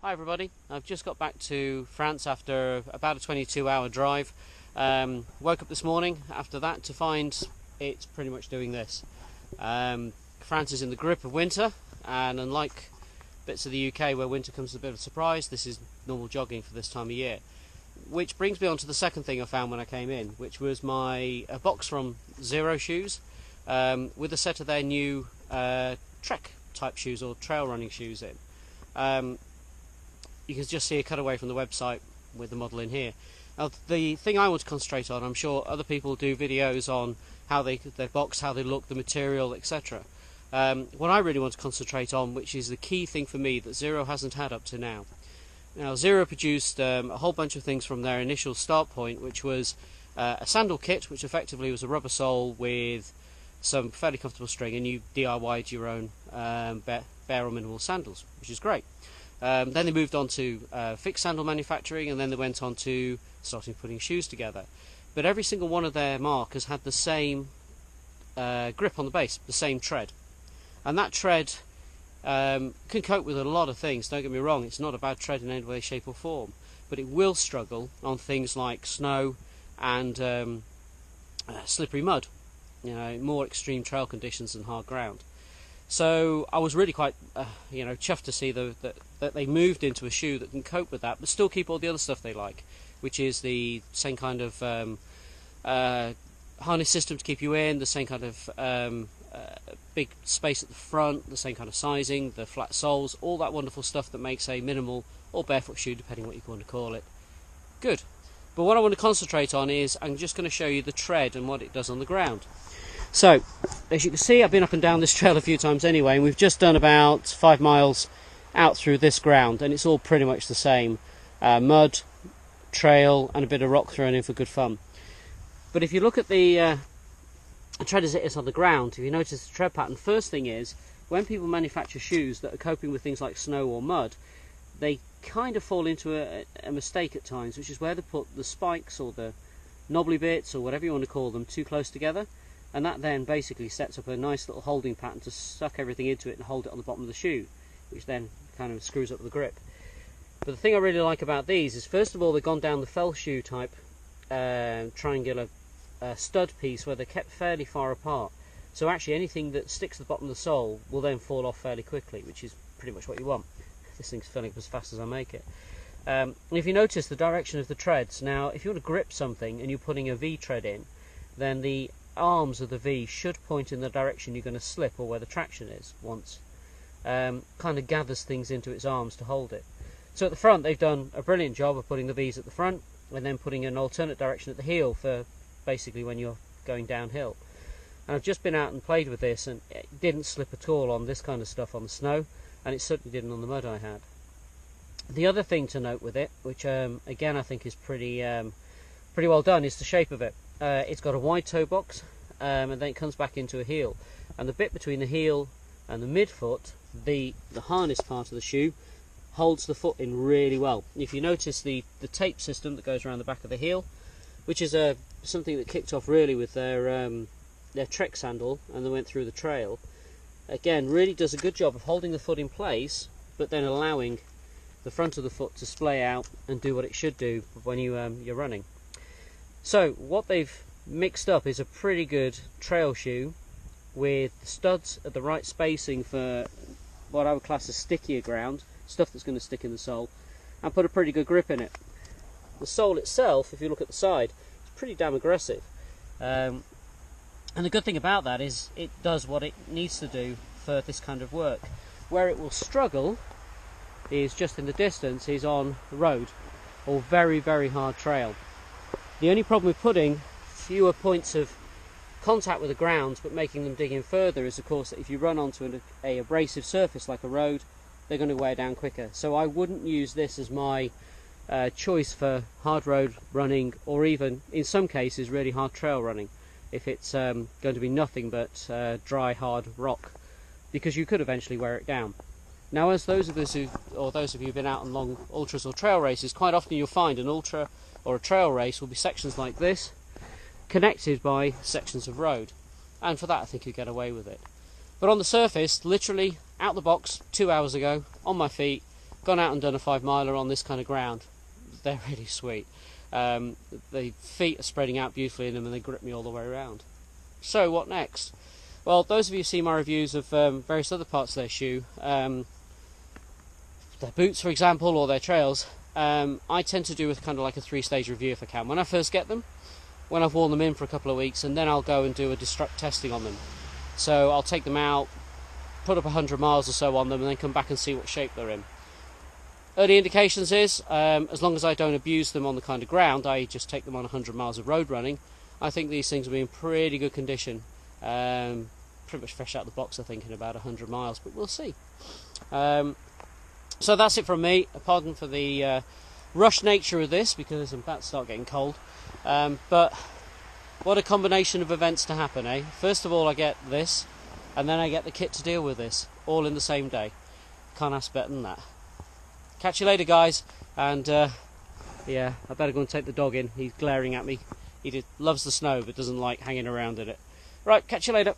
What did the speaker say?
Hi everybody, I've just got back to France after about a 22-hour drive. Woke up this morning after that to find it's pretty much doing this. France is in the grip of winter, and unlike bits of the UK where winter comes as a bit of a surprise, this is normal jogging for this time of year. Which brings me on to the second thing I found when I came in, which was a box from Xero Shoes with a set of their new trek type shoes or trail running shoes in. You can just see a cutaway from the website with the model in here. Now, the thing I want to concentrate on, I'm sure other people do videos on how their box, how they look, the material, etc. What I really want to concentrate on, which is the key thing for me that Xero hasn't had up to now. Now, Xero produced a whole bunch of things from their initial start point, which was a sandal kit, which effectively was a rubber sole with some fairly comfortable string, and you DIY'd your own bare or minimal sandals, which is great. Then they moved on to fixed sandal manufacturing, and then they went on to starting putting shoes together. But every single one of their markers had the same grip on the base, the same tread. And that tread can cope with a lot of things, don't get me wrong, it's not a bad tread in any way, shape or form. But it will struggle on things like snow and slippery mud, more extreme trail conditions than hard ground. So I was really quite, chuffed to see that they moved into a shoe that can cope with that, but still keep all the other stuff they like, which is the same kind of harness system to keep you in, the same kind of big space at the front, the same kind of sizing, the flat soles, all that wonderful stuff that makes a minimal or barefoot shoe, depending what you want to call it, good. But what I want to concentrate on is I'm just going to show you the tread and what it does on the ground. So, as you can see, I've been up and down this trail a few times anyway, and we've just done about 5 miles out through this ground, and it's all pretty much the same. Mud, trail, and a bit of rock thrown in for good fun. But if you look at the tread as it is on the ground, if you notice the tread pattern, first thing is, when people manufacture shoes that are coping with things like snow or mud, they kind of fall into a mistake at times, which is where they put the spikes or the knobbly bits, or whatever you want to call them, too close together. And that then basically sets up a nice little holding pattern to suck everything into it and hold it on the bottom of the shoe, which then kind of screws up the grip. But the thing I really like about these is, first of all, they've gone down the fell shoe type triangular stud piece where they're kept fairly far apart. So actually anything that sticks to the bottom of the sole will then fall off fairly quickly, which is pretty much what you want. This thing's filling up as fast as I make it. And if you notice the direction of the treads, now if you want to grip something and you're putting a V tread in, then the arms of the V should point in the direction you're going to slip or where the traction is once. Kind of gathers things into its arms to hold it. So at the front they've done a brilliant job of putting the V's at the front and then putting an alternate direction at the heel for basically when you're going downhill. And I've just been out and played with this, and it didn't slip at all on this kind of stuff on the snow, and it certainly didn't on the mud I had. The other thing to note with it, which again I think is pretty well done, is the shape of it. It's got a wide toe box, and then it comes back into a heel, and the bit between the heel and the midfoot, the harness part of the shoe, holds the foot in really well. If you notice the tape system that goes around the back of the heel, which is something that kicked off really with their trek sandal and they went through the trail, again really does a good job of holding the foot in place, but then allowing the front of the foot to splay out and do what it should do when you're running. So what they've mixed up is a pretty good trail shoe with studs at the right spacing for what I would class as stickier ground, stuff that's going to stick in the sole, and put a pretty good grip in it. The sole itself, if you look at the side, is pretty damn aggressive. And the good thing about that is it does what it needs to do for this kind of work. Where it will struggle is just in the distance, is on road or very, very hard trail. The only problem with putting fewer points of contact with the ground but making them dig in further is, of course, that if you run onto a abrasive surface like a road, they're going to wear down quicker. So I wouldn't use this as my choice for hard road running, or even in some cases really hard trail running, if it's going to be nothing but dry hard rock, because you could eventually wear it down. Now, as those of you who've been out on long ultras or trail races, quite often you'll find an ultra or a trail race will be sections like this, connected by sections of road, and for that I think you get away with it. But on the surface, literally out the box 2 hours ago, on my feet, gone out and done a 5 miler on this kind of ground. They're really sweet. The feet are spreading out beautifully in them, and they grip me all the way around. So what next? Well, those of you who see my reviews of various other parts of their shoe, their boots for example, or their trails, I tend to do with kind of like a 3-stage review if I can. When I first get them, when I've worn them in for a couple of weeks, and then I'll go and do a destruct testing on them. So I'll take them out, put up 100 miles or so on them, and then come back and see what shape they're in. Early indications is, as long as I don't abuse them on the kind of ground, I just take them on 100 miles of road running, I think these things will be in pretty good condition. Pretty much fresh out of the box, I think, in about 100 miles, but we'll see. So that's it from me. Pardon for the rush nature of this, because I'm about to start getting cold. But what a combination of events to happen, eh? First of all, I get this, and then I get the kit to deal with this, all in the same day. Can't ask better than that. Catch you later, guys, and yeah, I better go and take the dog in. He's glaring at me. He loves the snow, but doesn't like hanging around in it. Right, catch you later.